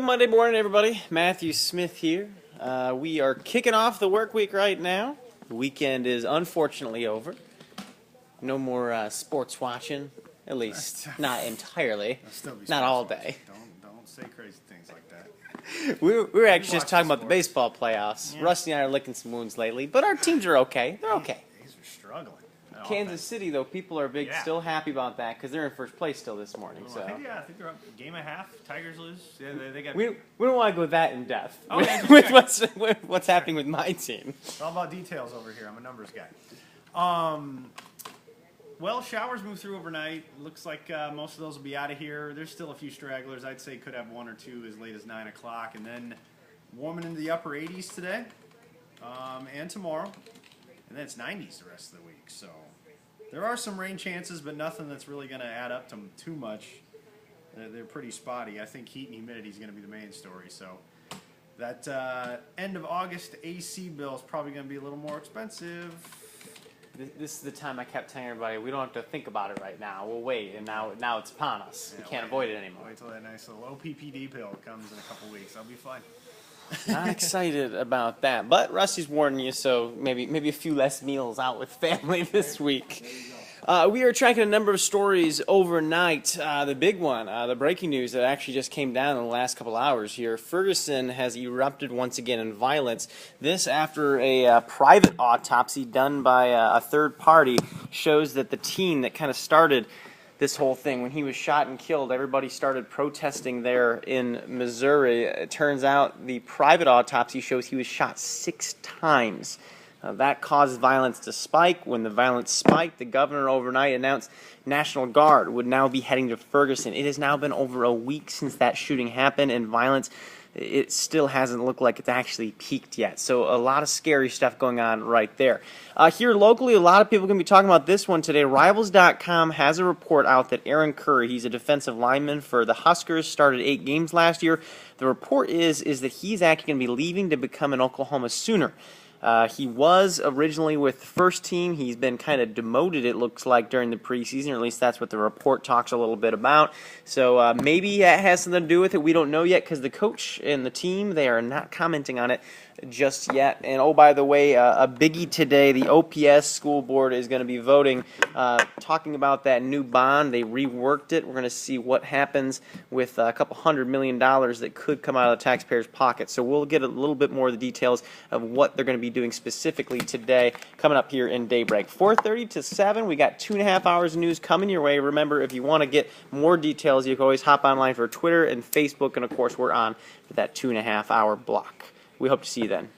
Monday morning, everybody. Matthew Smith here. We are kicking off the work week right now. The weekend is unfortunately over. No more sports watching, at least not entirely. Not all day. Don't say crazy things like that. We were actually just talking about the baseball playoffs. Yeah. Rusty and I are licking some wounds lately, but our teams are okay. They're okay. These are struggling. Kansas City, though, people are still happy about that because they're in first place still this morning. So I think they're up a game and a half. Tigers lose. Yeah, they got. We don't want to go that in depth with what's happening with my team. It's all about details over here. I'm a numbers guy. Well, showers move through overnight. Looks like most of those will be out of here. There's still a few stragglers. I'd say could have one or two as late as 9 o'clock, and then warming into the upper 80s today and tomorrow, and then it's 90s the rest of the week. So. There are some rain chances, but nothing that's really going to add up to too much. They're pretty spotty. I think heat and humidity is going to be the main story. So that end of August AC bill is probably going to be a little more expensive. This is the time I kept telling everybody, we don't have to think about it right now. We'll wait, and now it's upon us. Yeah, we can't avoid it anymore. Wait till that nice little OPPD pill comes in a couple weeks. I'll be fine. Not excited about that, but Rusty's warning you, so maybe a few less meals out with family this week. We are tracking a number of stories overnight. The big one, the breaking news that actually just came down in the last couple hours here. Ferguson has erupted once again in violence. This after a private autopsy done by a third party shows that the teen that kind of started this whole thing, when he was shot and killed, everybody started protesting there in Missouri. It turns out the private autopsy shows he was shot 6 times. That caused violence to spike. When the violence spiked, the governor overnight announced National Guard would now be heading to Ferguson. It has now been over a week since that shooting happened, and violence, it still hasn't looked like it's actually peaked yet. So a lot of scary stuff going on right there. Here locally, a lot of people are going to be talking about this one today. Rivals.com has a report out that Aaron Curry, he's a defensive lineman for the Huskers, started 8 games last year. The report is that he's actually going to be leaving to become an Oklahoma Sooner. He was originally with the first team. He's been kind of demoted, it looks like, during the preseason, or at least that's what the report talks a little bit about. So maybe that has something to do with it. We don't know yet because the coach and the team, they are not commenting on it just yet. And oh, by the way, a biggie today, the OPS school board is going to be voting, talking about that new bond. They reworked it. We're going to see what happens with a couple $100 million that could come out of the taxpayers' pocket. So we'll get a little bit more of the details of what they're going to be doing specifically today, coming up here in Daybreak. 4:30 to 7, we got 2.5 hours of news coming your way. Remember, if you want to get more details, you can always hop online for Twitter and Facebook, and of course, we're on for that 2.5 hour block. We hope to see you then.